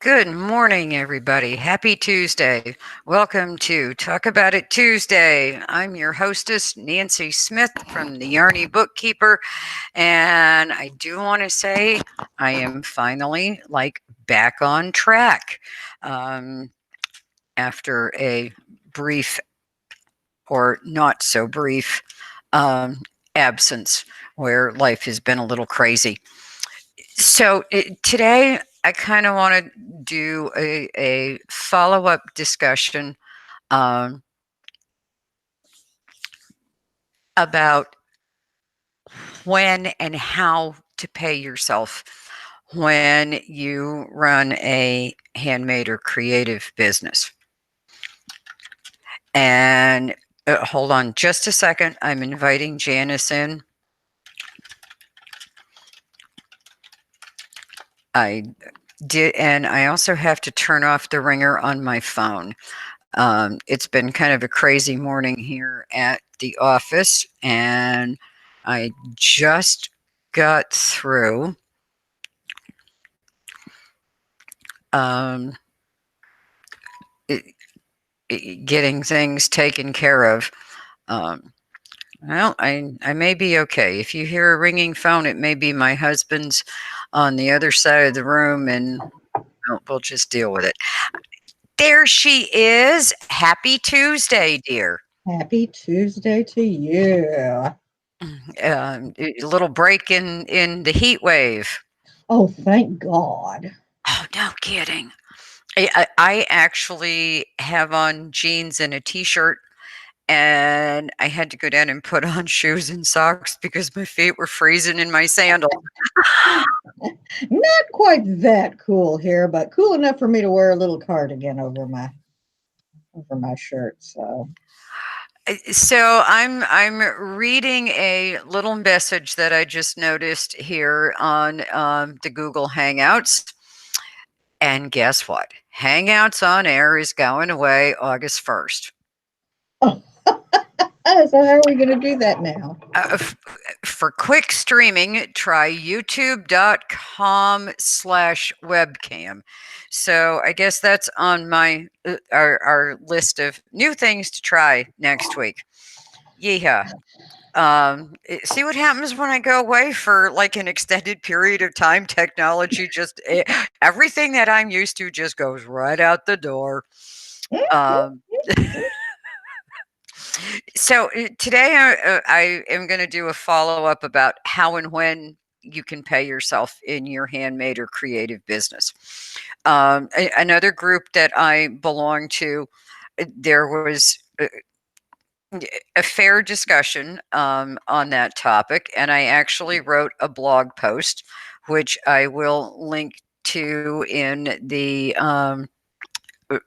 Good morning, everybody. Happy Tuesday. Welcome to Talk About It Tuesday. I'm your hostess, Nancy Smith from the Yarny Bookkeeper. And I do want to say I am finally back on track um, after a brief or not so brief absence where life has been a little crazy. So today I kind of want to do a follow up discussion um, about when and how to pay yourself when you run a handmade or creative business. And hold on just a second. I'm inviting Janice in. I did, and I also have to turn off the ringer on my phone. It's been kind of a crazy morning here at the office, and I just got through um, it, getting things taken care of. Um, well, I may be okay. If you hear a ringing phone, it may be my husband's on the other side of the room, and we'll just deal with it. There she is. Happy Tuesday, dear. Happy Tuesday to you. A little break in the heat wave. Oh, thank God. Oh, no kidding. I actually have on jeans and a t-shirt, and I had to go down and put on shoes and socks because my feet were freezing in my sandals. Not quite that cool here, but cool enough for me to wear a little cardigan over my shirt. So So I'm reading a little message that I just noticed here on the Google Hangouts, and guess what? Hangouts on Air is going away August 1st. so how are we going to do that now? For quick streaming, try youtube.com/webcam. So I guess that's on my our list of new things to try next week. Yeah. See what happens when I go away for like an extended period of time. Technology just everything that I'm used to just goes right out the door. Um, So today I am going to do a follow up about how and when you can pay yourself in your handmade or creative business. Another group that I belong to, there was a fair discussion on that topic, and I actually wrote a blog post, which I will link to in the uh,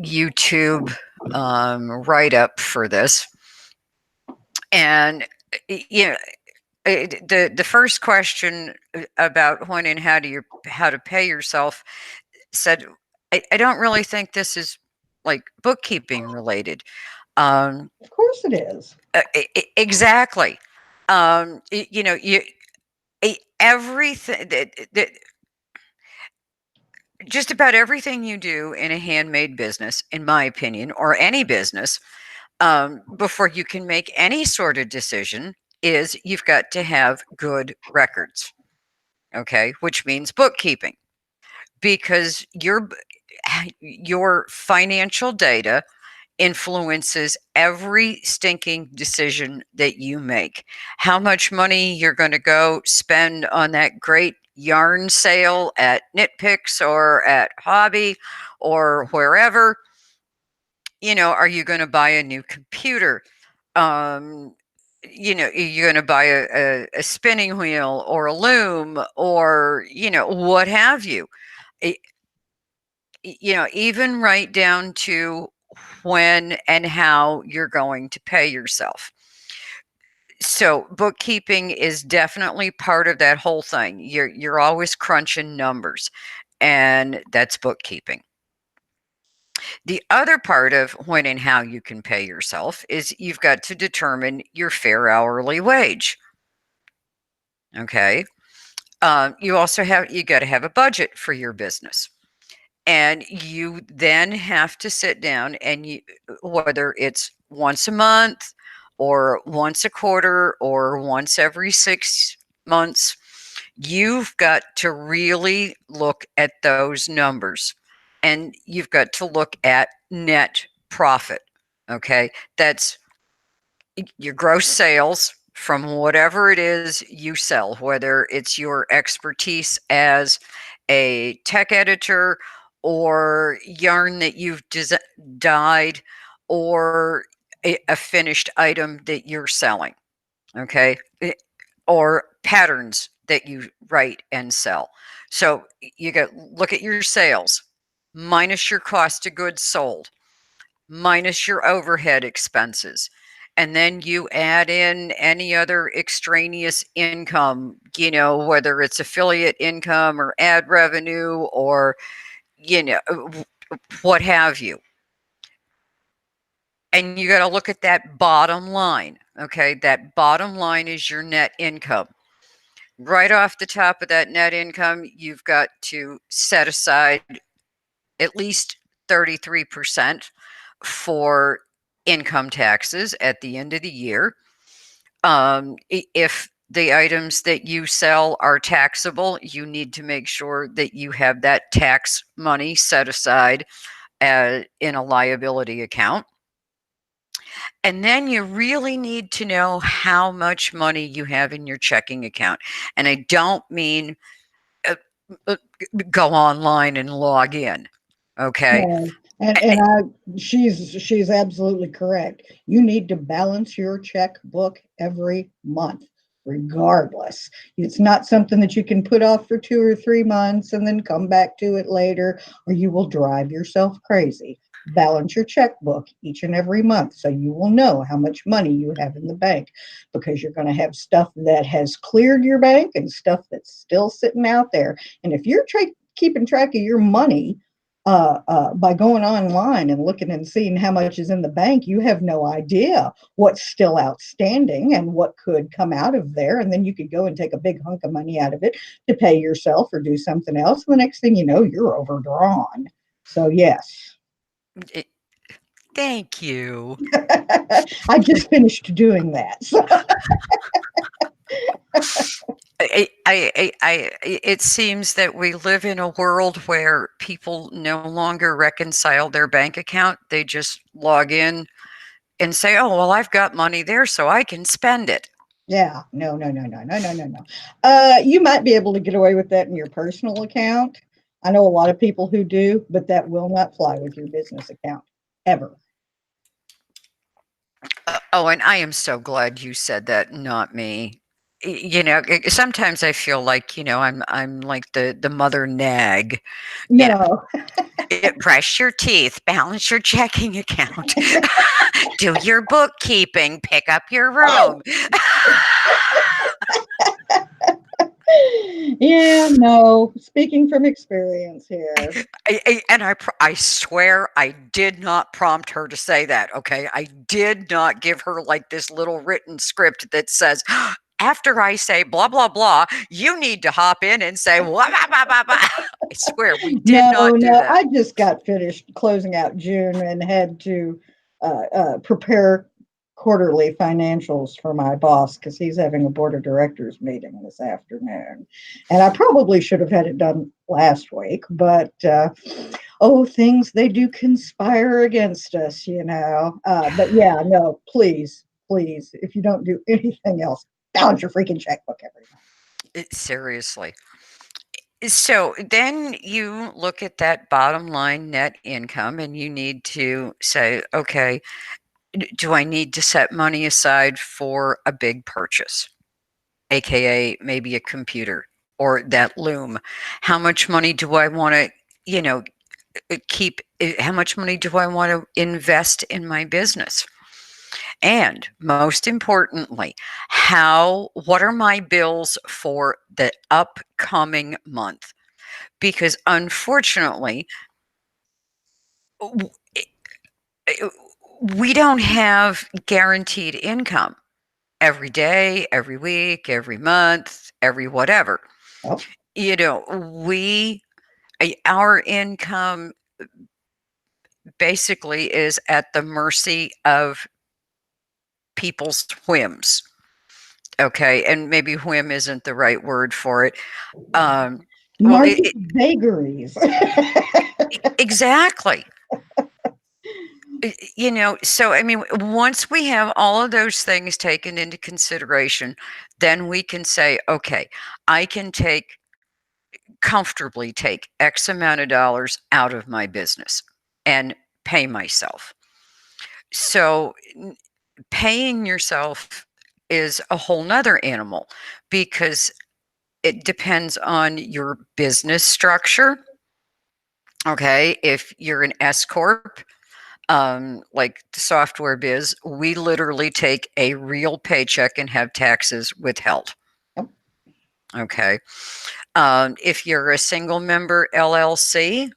YouTube write up for this. And you know, the first question about when and how to pay yourself said, I don't really think this is like bookkeeping related. Of course it is. Exactly. You know, everything just about everything you do in a handmade business, in my opinion, or any business, before you can make any sort of decision, is you've got to have good records. Okay, which means bookkeeping, because your financial data influences every stinking decision that you make. How much money you're going to go spend on that great yarn sale at Knitpicks or at Hobby or wherever. Are you going to buy a new computer? Um, you're going to buy a spinning wheel or a loom or, what have you. It, even right down to when and how you're going to pay yourself. So bookkeeping is definitely part of that whole thing. You're always crunching numbers, and that's bookkeeping. The other part of when and how you can pay yourself is you've got to determine your fair hourly wage. Okay. You also have you got to have a budget for your business, and you then have to sit down and you, whether it's once a month or once a quarter or once every 6 months, you've got to really look at those numbers, and you've got to look at net profit. Okay, that's your gross sales from whatever it is you sell, whether it's your expertise as a tech editor or yarn that you've dyed or a finished item that you're selling. Okay. Or patterns that you write and sell. So you got look at your sales minus your cost of goods sold minus your overhead expenses. And then you add in any other extraneous income, whether it's affiliate income or ad revenue or, you know, what have you. And you got to look at that bottom line. Okay. That bottom line is your net income. Right off the top of that net income, you've got to set aside at least 33% for income taxes at the end of the year. If the items that you sell are taxable, you need to make sure that you have that tax money set aside in a liability account. And then you really need to know how much money you have in your checking account. And I don't mean uh, uh, go online and log in. Okay. No, she's absolutely correct. You need to balance your checkbook every month, regardless. It's not something that you can put off for 2 or 3 months and then come back to it later, or you will drive yourself crazy. Balance your checkbook each and every month so you will know how much money you have in the bank, because you're going to have stuff that has cleared your bank and stuff that's still sitting out there. And if you're keeping track of your money by going online and looking and seeing how much is in the bank, you have no idea what's still outstanding and what could come out of there. And then you could go and take a big hunk of money out of it to pay yourself or do something else. And the next thing you know, you're overdrawn. So, yes, It, thank you. I just finished doing that. So, It seems that we live in a world where people no longer reconcile their bank account. They just log in and say, "Oh, well, I've got money there, so I can spend it." yeah, no, no, no, no, no, no, no, no. You might be able to get away with that in your personal account. I know a lot of people who do, but that will not fly with your business account ever. Oh, and I am so glad you said that, not me. Sometimes I feel like I'm like the mother nag. You know, No, brush your teeth, balance your checking account, do your bookkeeping, pick up your room. yeah, no. Speaking from experience here. I swear I did not prompt her to say that. Okay, I did not give her like this little written script that says, after I say blah blah blah, you need to hop in and say blah blah blah blah blah. I swear we did No, not do no. that. I just got finished closing out June and had to prepare quarterly financials for my boss because he's having a board of directors meeting this afternoon. And I probably should have had it done last week, but oh, things they do conspire against us, you know. But yeah, no, please, please, if you don't do anything else, balance your freaking checkbook every month. Seriously. So then you look at that bottom line net income and you need to say, okay, do I need to set money aside for a big purchase, aka maybe a computer or that loom? How much money do I want to, you know, keep? How much money do I want to invest in my business? And most importantly, what are my bills for the upcoming month? Because unfortunately, we don't have guaranteed income every day, every week, every month, every whatever. Yep. You know, our income basically is at the mercy of people's whims. Okay. And maybe whim isn't the right word for it. Um, well, Martha's vagaries. exactly. You know, so I mean, once we have all of those things taken into consideration, then we can say, okay, I can comfortably take X amount of dollars out of my business and pay myself. So paying yourself is a whole nother animal because it depends on your business structure. Okay. If you're an S Corp, like the software biz, we literally take a real paycheck and have taxes withheld. Yep. Okay. If you're a single member LLC,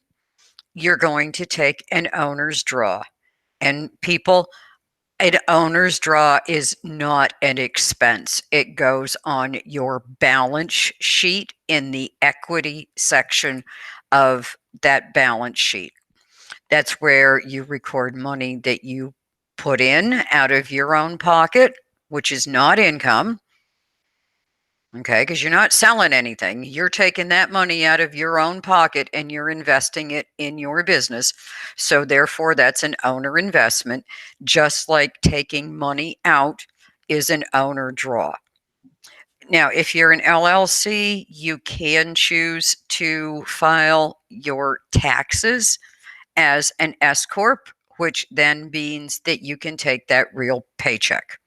you're going to take an owner's draw. And people, an owner's draw is not an expense. It goes on your balance sheet in the equity section of that balance sheet. That's where you record money that you put in out of your own pocket, which is not income. Okay, because you're not selling anything. You're taking that money out of your own pocket and you're investing it in your business. So, therefore, that's an owner investment, just like taking money out is an owner draw. Now, if you're an LLC, you can choose to file your taxes as an S Corp, which then means that you can take that real paycheck.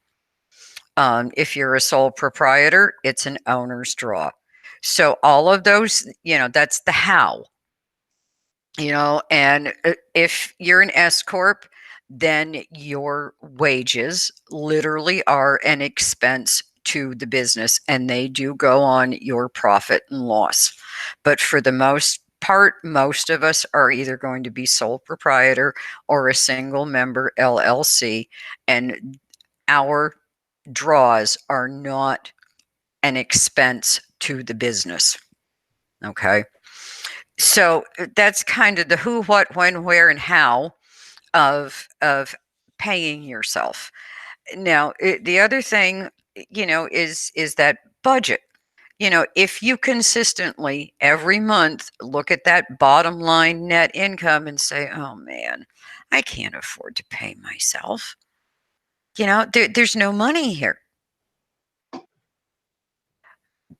If you're a sole proprietor, it's an owner's draw. So all of those, that's the how, and if you're an S Corp, then your wages literally are an expense to the business and they do go on your profit and loss. But for the most part, most of us are either going to be sole proprietor or a single member LLC, and our draws are not an expense to the business. Okay. So that's kind of the who, what, when, where, and how of paying yourself. Now, the other thing, is that budget. If you consistently every month look at that bottom line net income and say, "Oh man, I can't afford to pay myself." There's no money here.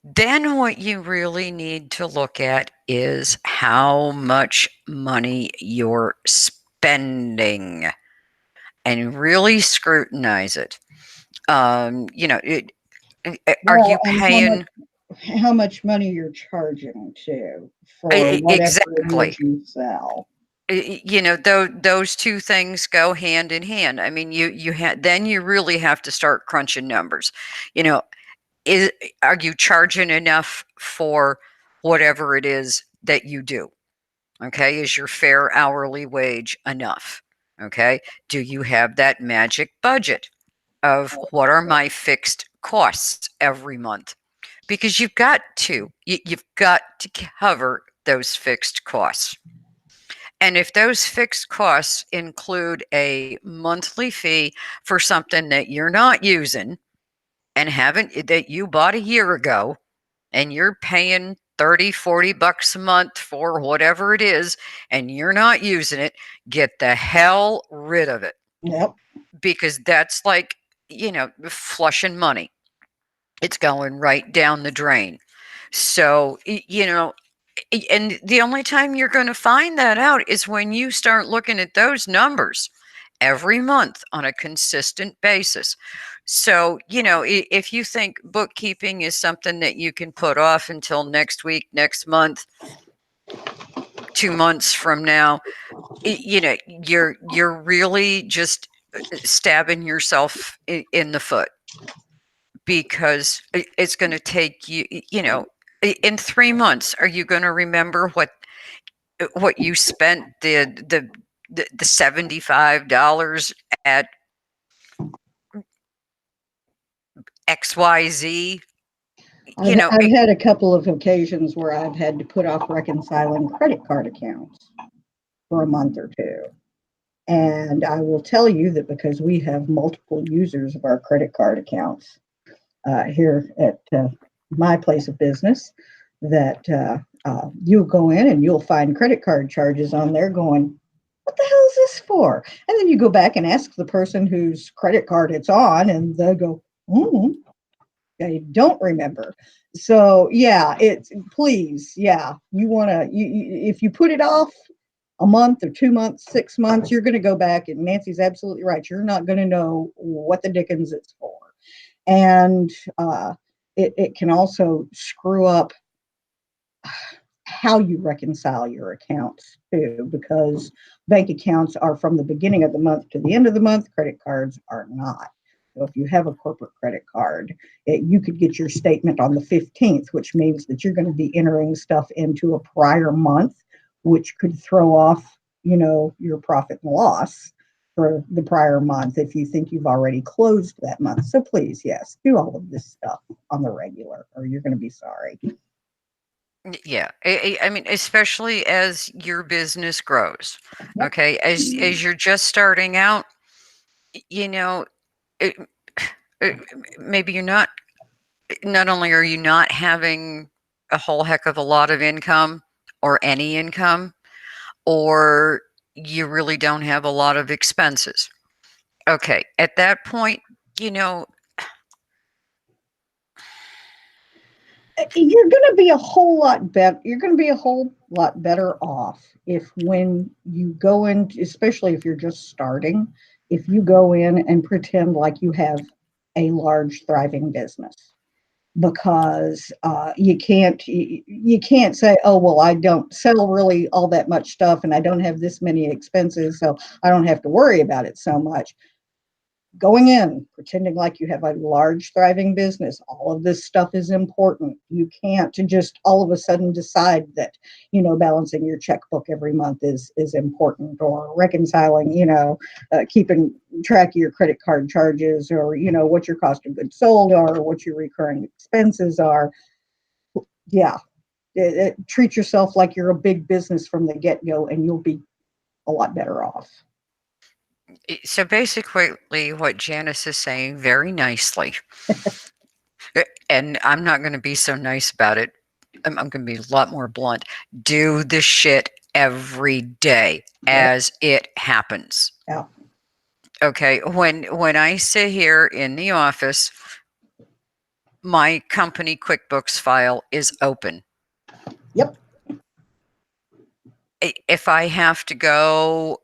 Then what you really need to look at is how much money you're spending and really scrutinize it. Um, you know, it, are Well, you and paying how much money you're charging too for whatever it is exactly? you sell. Those two things go hand in hand. I mean, then you really have to start crunching numbers. You know, is are you charging enough for whatever it is that you do? Okay, is your fair hourly wage enough? Okay, do you have that magic budget of what are my fixed costs every month? Because you've got to cover those fixed costs. And if those fixed costs include a monthly fee for something that you're not using and haven't that you bought a year ago, and you're paying 30, $40 a month for whatever it is, and you're not using it, get the hell rid of it, Yep. because that's like, flushing money. It's going right down the drain. So, and the only time you're going to find that out is when you start looking at those numbers every month on a consistent basis. So, if you think bookkeeping is something that you can put off until next week, next month, 2 months from now, you're really just stabbing yourself in the foot, because it's going to take you, in 3 months, are you going to remember what you spent the $75 at XYZ you know, I've had a couple of occasions where I've had to put off reconciling credit card accounts for a month or two. And I will tell you that because we have multiple users of our credit card accounts here at my place of business, that you'll go in and you'll find credit card charges on there going, what the hell is this for? And then you go back and ask the person whose credit card it's on, and they'll go, mm, I don't remember. So yeah, it's please, yeah, you want to if you put it off a month or 2 months, 6 months, you're going to go back, and Nancy's absolutely right. You're not going to know what the dickens it's for, and it can also screw up how you reconcile your accounts too, because bank accounts are from the beginning of the month to the end of the month. Credit cards are not. So if you have a corporate credit card, you could get your statement on the 15th, which means that you're going to be entering stuff into a prior month, which could throw off, your profit and loss for the prior month if you think you've already closed that month. So please, yes, do all of this stuff on the regular, or you're going to be sorry. yeah, I mean, especially as your business grows. Yep. Okay, as you're just starting out, you know, it, it, maybe you're not. Not only are you not having a whole heck of a lot of income or any income, or you really don't have a lot of expenses. Okay, at that point, you know, You're going to be a whole lot better. You're going to be a whole lot better off if, when you go in, especially if you're just starting, if you go in and pretend like you have a large thriving business, because you can't say, oh well, I don't sell really all that much stuff and I don't have this many expenses, so I don't have to worry about it so much. Going in pretending like you have a large thriving business, all of this stuff is important. You can't just all of a sudden decide that balancing your checkbook every month is important, or reconciling, keeping track of your credit card charges, or what your cost of goods sold are, or what your recurring expenses are. Yeah, treat yourself like you're a big business from the get-go, and you'll be a lot better off. so basically, what Janice is saying very nicely, and I'm not going to be so nice about it. I'm going to be a lot more blunt. Do the shit every day Yep. as it happens. Yeah. Okay, when I sit here in the office, my company QuickBooks file is open. Yep. If I have to go,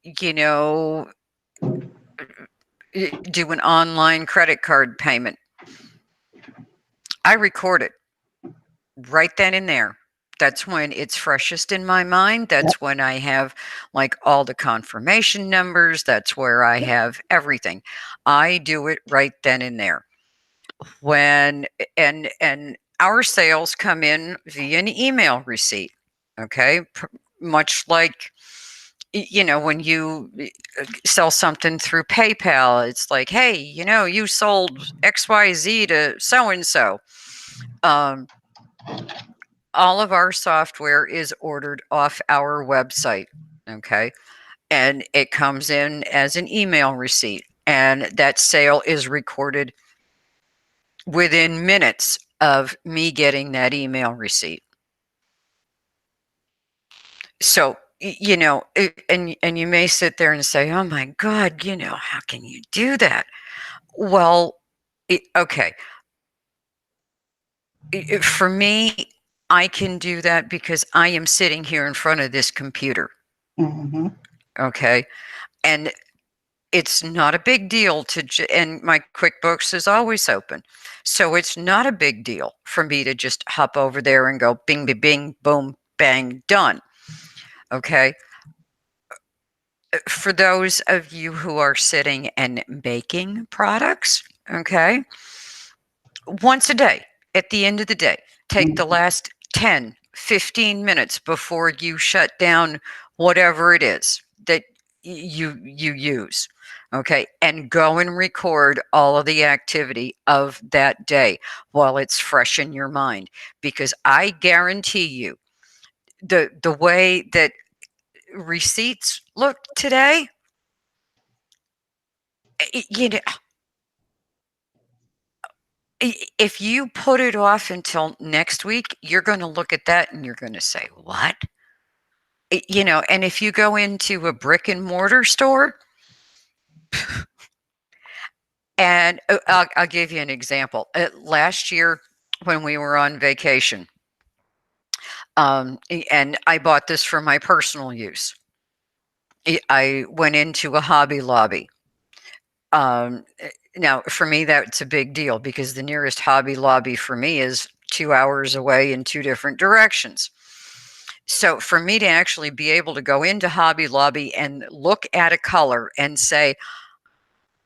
you know, do an online credit card payment, I record it right then and there. That's when it's freshest in my mind. Yep. That's when I have like all the confirmation numbers. That's where I have everything. I do it right then and there. When and our sales come in via an email receipt. Okay, much like when you sell something through PayPal, it's like, hey, you sold XYZ to so and so. All of our software is ordered off our website. Okay. And it comes in as an email receipt. And that sale is recorded within minutes of me getting that email receipt. So, and you may sit there and say, oh my God, how can you do that? Well, okay. For me, I can do that because I am sitting here in front of this computer. Mm-hmm. Okay. And it's not a big deal and my QuickBooks is always open. So it's not a big deal for me to just hop over there and go bing, bing, bing, boom, bang, done. Okay. For those of you who are sitting and making products, okay, once a day, at the end of the day, take the Mm-hmm. last 10, 15 minutes before you shut down whatever it is that you use, okay, and go and record all of the activity of that day while it's fresh in your mind, because I guarantee you the way that receipts look today, you know, if you put it off until next week, you're going to look at that and you're going to say, what? And if you go into a brick and mortar store, and I'll give you an example. Last year, when we were on vacation, and I bought this for my personal use, I went into a Hobby Lobby. Now, for me, that's a big deal because the nearest Hobby Lobby for me is 2 hours away in two different directions. So for me to actually be able to go into Hobby Lobby and look at a color and say,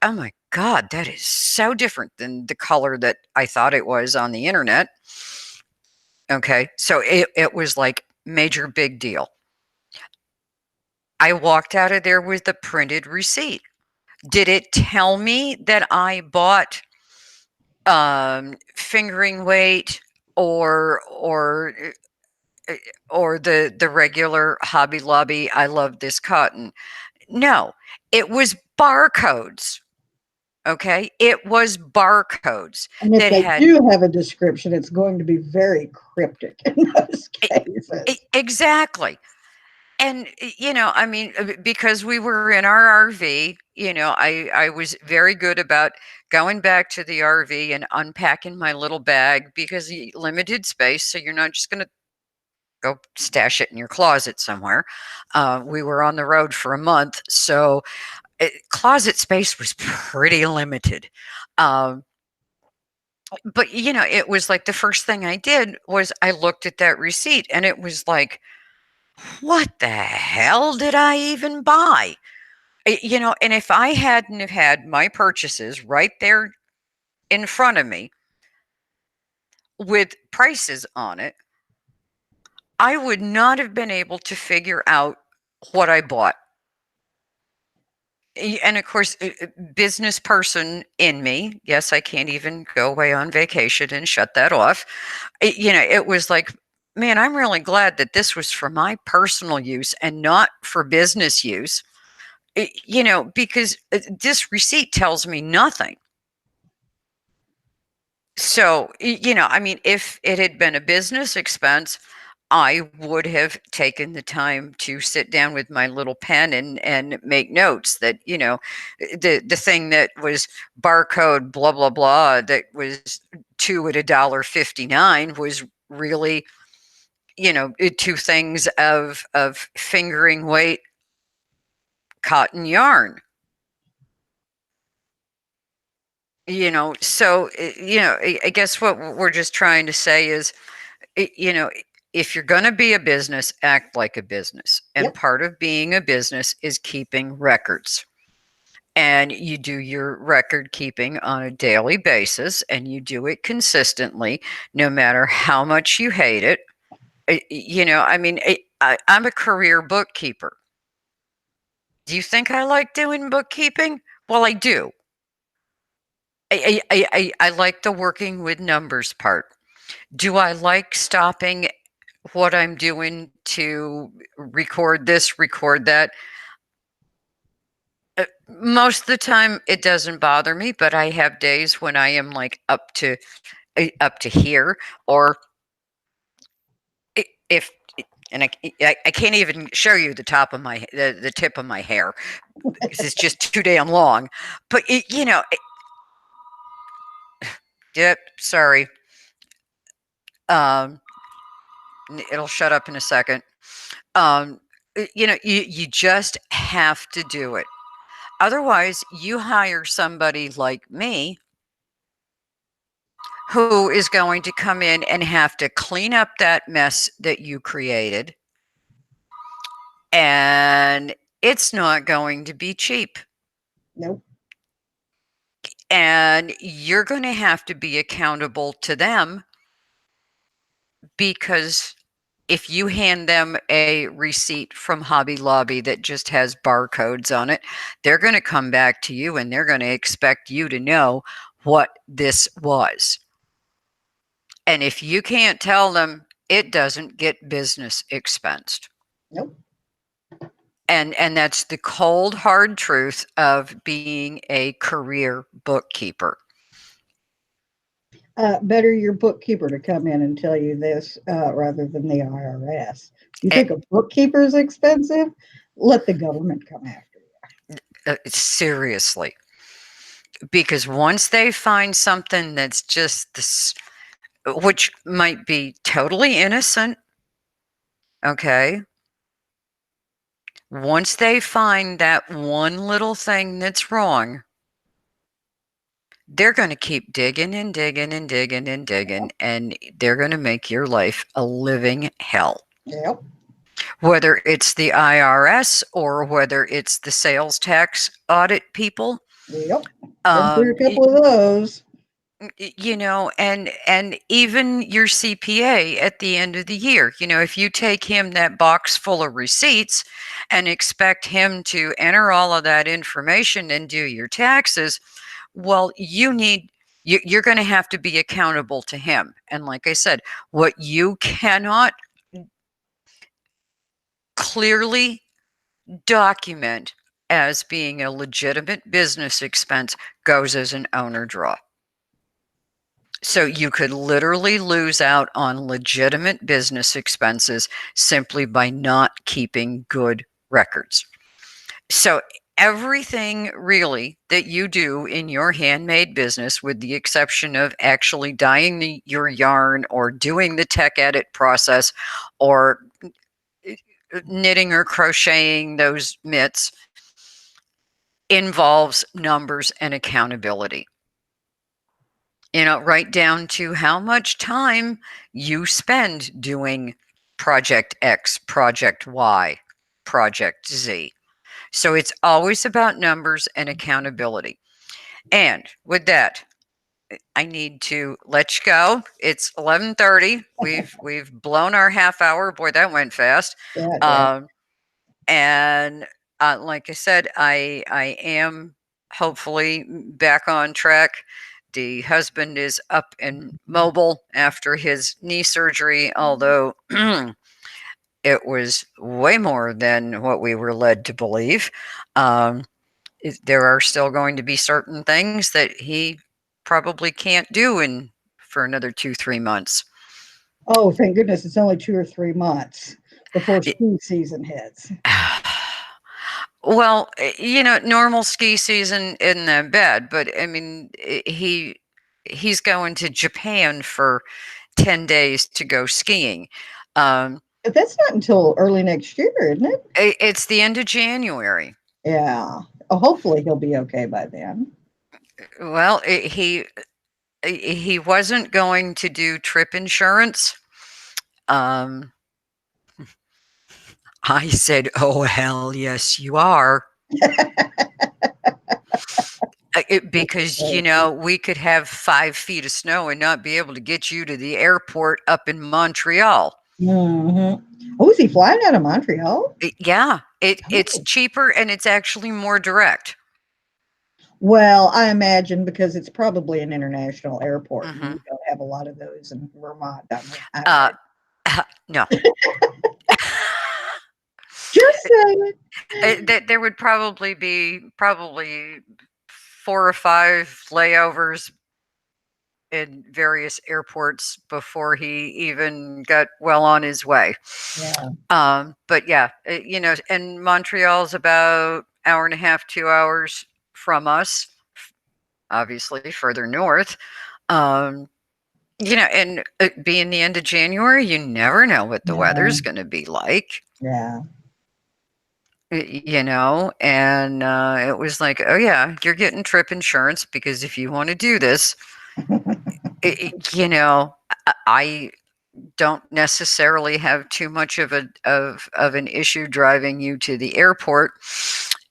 oh my God, that is so different than the color that I thought it was on the internet. Okay. So it was like major big deal. I walked out of there with a printed receipt. Did it tell me that I bought fingering weight or uh, or the regular Hobby Lobby, I love this cotton? No, it was barcodes. Okay, it was barcodes And if that they had do have a description, it's going to be very cryptic in those cases. exactly. And I mean, because we were in our RV, I was very good about going back to the RV and unpacking my little bag because limited space, so you're not just going to go stash it in your closet somewhere. We were on the road for a month, so closet space was pretty limited. Um, but it was like the first thing I did was I looked at that receipt, and it was like, what the hell did I even buy? And if I hadn't have had my purchases right there in front of me with prices on it, I would not have been able to figure out what I bought. And of course, business person in me, yes, I can't even go away on vacation and shut that off. It was like, man, I'm really glad that this was for my personal use and not for business use. Because this receipt tells me nothing. So, I mean, if it had been a business expense, I would have taken the time to sit down with my little pen and make notes that, the thing that was barcode blah blah blah that was two at $1.59 was really, two things of fingering weight cotton yarn. So I guess what we're just trying to say is, you know, if you're going to be a business, act like a business. And Yep. part of being a business is keeping records. And you do your record keeping on a daily basis and you do it consistently, no matter how much you hate it. I mean, I'm a career bookkeeper. Do you think I like doing bookkeeping? Well, I do. I like the working with numbers part. Do I like stopping what I'm doing to record this, record that? Most of the time, it doesn't bother me, but I have days when I am like up to here, or if and I can't even show you the top of the tip of my hair because it's just too damn long. But yep, sorry. Um, it'll shut up in a second. Um, you just have to do it. Otherwise, you hire somebody like me who is going to come in and have to clean up that mess that you created. And it's not going to be cheap. Nope. And you're going to have to be accountable to them because if you hand them a receipt from Hobby Lobby that just has barcodes on it, they're going to come back to you and they're going to expect you to know what this was. And if you can't tell them, it doesn't get business expensed. Nope. And that's the cold hard truth of being a career bookkeeper. Better your bookkeeper to come in and tell you this rather than the IRS. You Eh, think a bookkeeper is expensive? Let the government come after Seriously, because once they find something that's just this, which might be totally innocent, okay, once they find that one little thing that's wrong, they're going to keep digging and digging and digging and digging, and they're going to make your life a living hell. you. Yep. Whether it's the IRS or whether it's the sales tax audit people, Yep. Been through um, a couple of those. and even your CPA at the end of the year, if you take him that box full of receipts and expect him to enter all of that information and do your taxes, well, you're going to have to be accountable to him. And like I said, what you cannot clearly document as being a legitimate business expense goes as an owner draw. So you could literally lose out on legitimate business expenses simply by not keeping good records. So everything really that you do in your handmade business, with the exception of actually dyeing your yarn or doing the tech edit process or knitting or crocheting those mitts, involves numbers and accountability. Right down to how much time you spend doing project X, project Y, project Z. So it's always about numbers and accountability. And with that, I need to let you go. It's 11:30. We've blown our half hour. Boy, that went fast. Yeah, it did. Um, and like I said, I am hopefully back on track. The husband is up and mobile after his knee surgery, although it was way more than what we were led to believe. Um, there are still going to be certain things that he probably can't do in for another 2-3 months. Oh, thank goodness it's only 2 or 3 months before ski season hits. Well, normal ski season isn't that bad, but I mean, he's going to Japan for 10 days to go skiing. Um, But that's not until early next year, isn't it? it's the end of January. Yeah. Hopefully he'll be okay by then. Well, he wasn't going to do trip insurance. Um, I said, "Oh hell, yes, you are." Because we could have 5 feet of snow and not be able to get you to the airport up in Montreal. Mm-hmm. Oh, is he flying out of Montreal? Yeah, it's Oh. cheaper and it's actually more direct. Well, I imagine because it's probably an international airport, and we Hmm. don't have a lot of those in Vermont. I Uh, imagine. no, Just saying. there would probably be 4 or 5 layovers in various airports before he even got well on his way. Yeah. But yeah, and Montreal's about hour and a half, 2 hours from us, obviously further north. Um, and being the end of January, you never know what the Yeah. weather's going to be like. Yeah. And it was like, oh yeah, you're getting trip insurance because if you want to do this, I don't necessarily have too much of an issue driving you to the airport,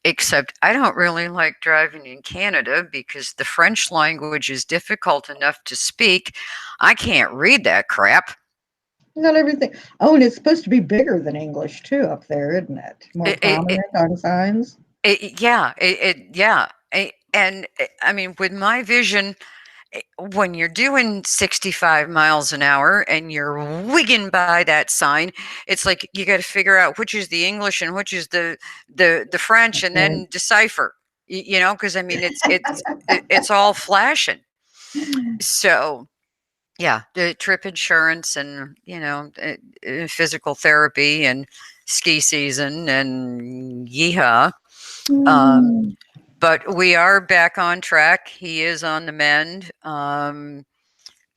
except I don't really like driving in Canada because the French language is difficult enough to speak. I can't read that crap. Not everything. Oh, and it's supposed to be bigger than English too up there, isn't it? More It, it, prominent on signs. yeah, yeah. And I mean, with my vision, when you're doing 65 miles an hour and you're wigging by that sign, it's like you got to figure out which is the English and which is the French, and Right. then decipher. You know, because I mean, it's all flashing. So yeah, the trip insurance and physical therapy and ski season and yeehaw. Um, Mm, but we are back on track. He is on the mend.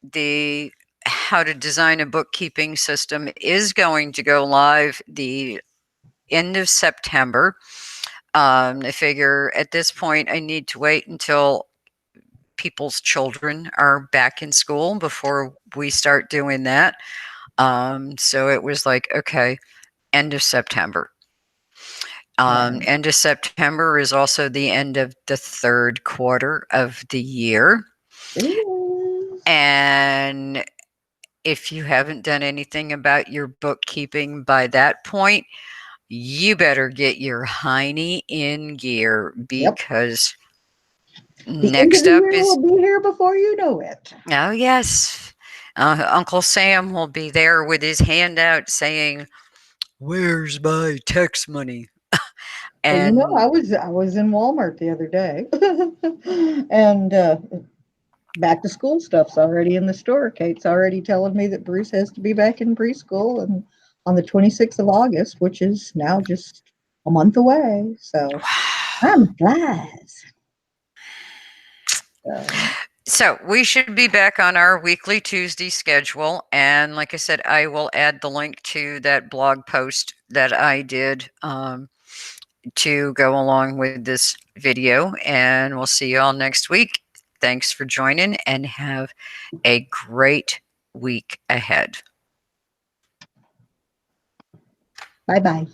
The how to design a bookkeeping system is going to go live the end of September. I figure at this point I need to wait until people's children are back in school before we start doing that. So it was like, okay, end of September. right. End of September is also the end of the third quarter of the year. It is. And if you haven't done anything about your bookkeeping by that point, you better get your hiney in gear Yep. because The end of next the up year is, will be here before you know it. oh, yes, Uncle Sam will be there with his hand out saying, "Where's my tax money?" Well, you know, And I was in Walmart the other day, and back to school stuff's already in the store. Kate's already telling me that Bruce has to be back in preschool and on the 26th of August, which is now just a month away. So I'm glad. So, so we should be back on our weekly Tuesday schedule. And like I said, I will add the link to that blog post that I did to go along with this video. And we'll see you all next week. Thanks for joining and have a great week ahead. bye bye.